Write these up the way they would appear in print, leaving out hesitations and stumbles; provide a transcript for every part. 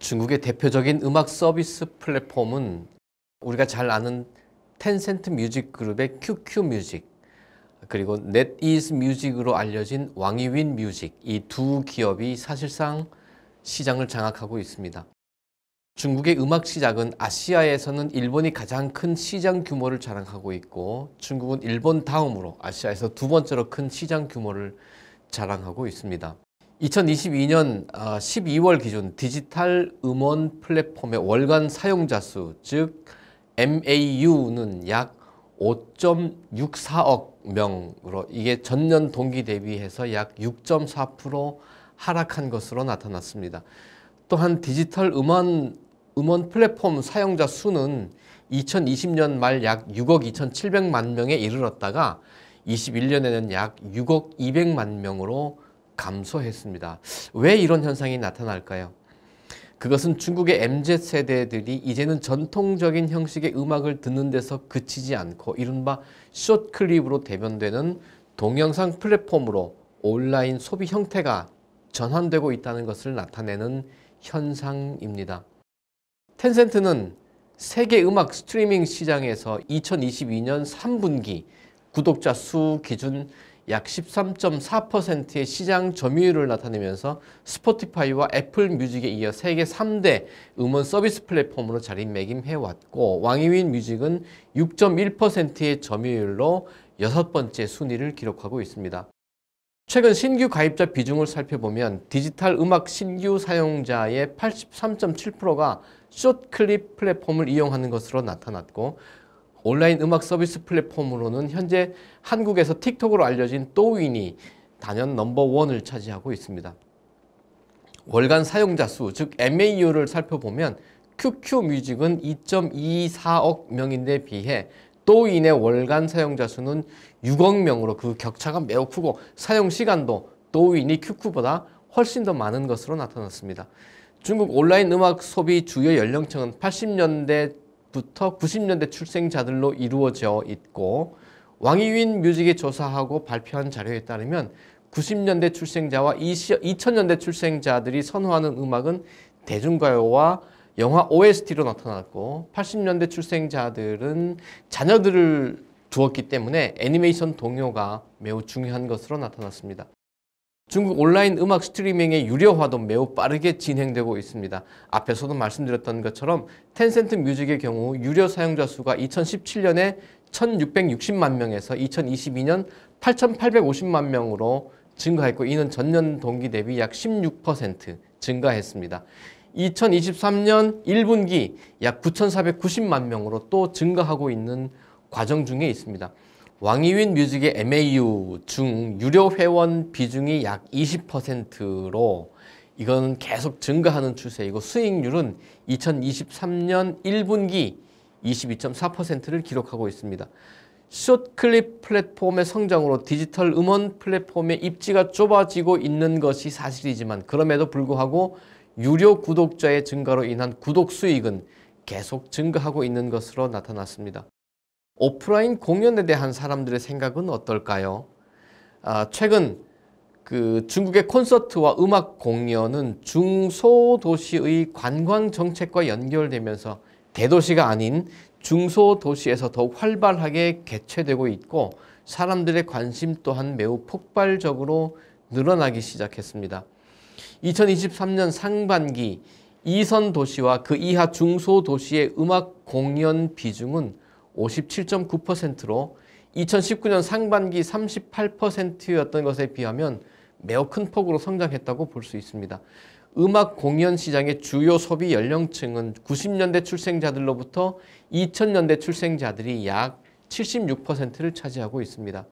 중국의 대표적인 음악 서비스 플랫폼은 우리가 잘 아는 텐센트 뮤직 그룹의 QQ 뮤직, 그리고 넷이즈 뮤직으로 알려진 왕이윈 뮤직, 이 두 기업이 사실상 시장을 장악하고 있습니다. 중국의 음악 시장은 아시아에서는 일본이 가장 큰 시장 규모를 자랑하고 있고, 중국은 일본 다음으로 아시아에서 두 번째로 큰 시장 규모를 자랑하고 있습니다. 2022년 12월 기준 디지털 음원 플랫폼의 월간 사용자 수, 즉 MAU는 약 5.64억 명으로, 이게 전년 동기 대비해서 약 6.4% 하락한 것으로 나타났습니다. 또한 디지털 음원 플랫폼 사용자 수는 2020년 말 약 6억 2,700만 명에 이르렀다가 21년에는 약 6억 200만 명으로 감소했습니다. 왜 이런 현상이 나타날까요? 그것은 중국의 MZ세대들이 이제는 전통적인 형식의 음악을 듣는 데서 그치지 않고 이른바 숏클립으로 대변되는 동영상 플랫폼으로 온라인 소비 형태가 전환되고 있다는 것을 나타내는 현상입니다. 텐센트는 세계 음악 스트리밍 시장에서 2022년 3분기 구독자 수 기준 약 13.4%의 시장 점유율을 나타내면서 스포티파이와 애플 뮤직에 이어 세계 3대 음원 서비스 플랫폼으로 자리매김해왔고, 왕이윈 뮤직은 6.1%의 점유율로 6번째 순위를 기록하고 있습니다. 최근 신규 가입자 비중을 살펴보면 디지털 음악 신규 사용자의 83.7%가 숏클립 플랫폼을 이용하는 것으로 나타났고, 온라인 음악 서비스 플랫폼으로는 현재 한국에서 틱톡으로 알려진 또윈이 단연 넘버1을 차지하고 있습니다. 월간 사용자 수, 즉 MAU를 살펴보면 QQ 뮤직은 2.24억 명인데 비해 또윈의 월간 사용자 수는 6억 명으로 그 격차가 매우 크고, 사용 시간도 또윈이 QQ보다 훨씬 더 많은 것으로 나타났습니다. 중국 온라인 음악 소비 주요 연령층은 80년대부터 90년대 출생자들로 이루어져 있고, 왕이윈 뮤직이 조사하고 발표한 자료에 따르면 90년대 출생자와 2000년대 출생자들이 선호하는 음악은 대중가요와 영화 OST로 나타났고, 80년대 출생자들은 자녀들을 두었기 때문에 애니메이션 동요가 매우 중요한 것으로 나타났습니다. 중국 온라인 음악 스트리밍의 유료화도 매우 빠르게 진행되고 있습니다. 앞에서도 말씀드렸던 것처럼 텐센트 뮤직의 경우 유료 사용자 수가 2017년에 1660만 명에서 2022년 8850만 명으로 증가했고, 이는 전년 동기 대비 약 16% 증가했습니다. 2023년 1분기 약 9490만 명으로 또 증가하고 있는 과정 중에 있습니다. 왕이윈 뮤직의 MAU 중 유료 회원 비중이 약 20%로 이건 계속 증가하는 추세이고, 수익률은 2023년 1분기 22.4%를 기록하고 있습니다. 숏클립 플랫폼의 성장으로 디지털 음원 플랫폼의 입지가 좁아지고 있는 것이 사실이지만, 그럼에도 불구하고 유료 구독자의 증가로 인한 구독 수익은 계속 증가하고 있는 것으로 나타났습니다. 오프라인 공연에 대한 사람들의 생각은 어떨까요? 최근 중국의 콘서트와 음악 공연은 중소도시의 관광 정책과 연결되면서 대도시가 아닌 중소도시에서 더욱 활발하게 개최되고 있고, 사람들의 관심 또한 매우 폭발적으로 늘어나기 시작했습니다. 2023년 상반기 2선 도시와 그 이하 중소도시의 음악 공연 비중은 57.9%로 2019년 상반기 38%였던 것에 비하면 매우 큰 폭으로 성장했다고 볼 수 있습니다. 음악 공연 시장의 주요 소비 연령층은 90년대 출생자들로부터 2000년대 출생자들이 약 76%를 차지하고 있습니다.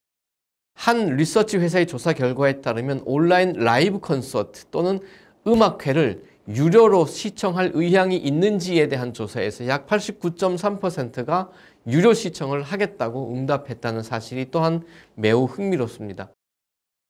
한 리서치 회사의 조사 결과에 따르면 온라인 라이브 콘서트 또는 음악회를 유료로 시청할 의향이 있는지에 대한 조사에서 약 89.3%가 유료 시청을 하겠다고 응답했다는 사실이 또한 매우 흥미롭습니다.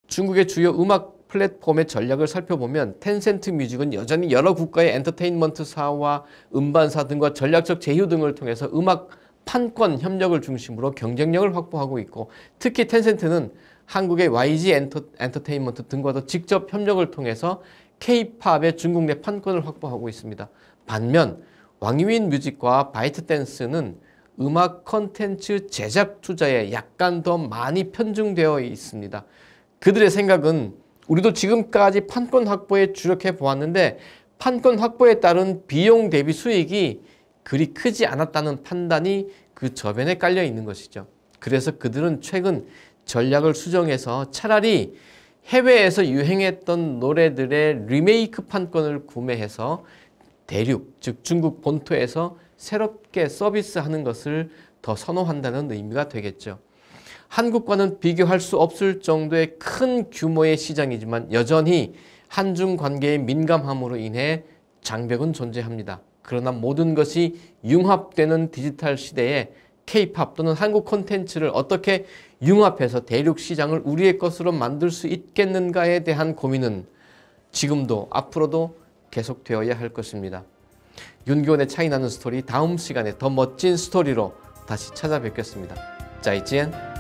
중국의 주요 음악 플랫폼의 전략을 살펴보면 텐센트 뮤직은 여전히 여러 국가의 엔터테인먼트사와 음반사 등과 전략적 제휴 등을 통해서 음악 판권 협력을 중심으로 경쟁력을 확보하고 있고, 특히 텐센트는 한국의 YG 엔터테인먼트 등과도 직접 협력을 통해서 K-팝의 중국 내 판권을 확보하고 있습니다. 반면 왕유인 뮤직과 바이트댄스는 음악 컨텐츠 제작 투자에 약간 더 많이 편중되어 있습니다. 그들의 생각은 우리도 지금까지 판권 확보에 주력해 보았는데 판권 확보에 따른 비용 대비 수익이 그리 크지 않았다는 판단이 그 저변에 깔려 있는 것이죠. 그래서 그들은 최근 전략을 수정해서 차라리 해외에서 유행했던 노래들의 리메이크 판권을 구매해서 대륙, 즉 중국 본토에서 새롭게 서비스하는 것을 더 선호한다는 의미가 되겠죠. 한국과는 비교할 수 없을 정도의 큰 규모의 시장이지만 여전히 한중 관계의 민감함으로 인해 장벽은 존재합니다. 그러나 모든 것이 융합되는 디지털 시대에 K-팝 또는 한국 콘텐츠를 어떻게 융합해서 대륙 시장을 우리의 것으로 만들 수 있겠는가에 대한 고민은 지금도 앞으로도 계속되어야 할 것입니다. 윤교원의 차이나는 스토리, 다음 시간에 더 멋진 스토리로 다시 찾아뵙겠습니다. 再见。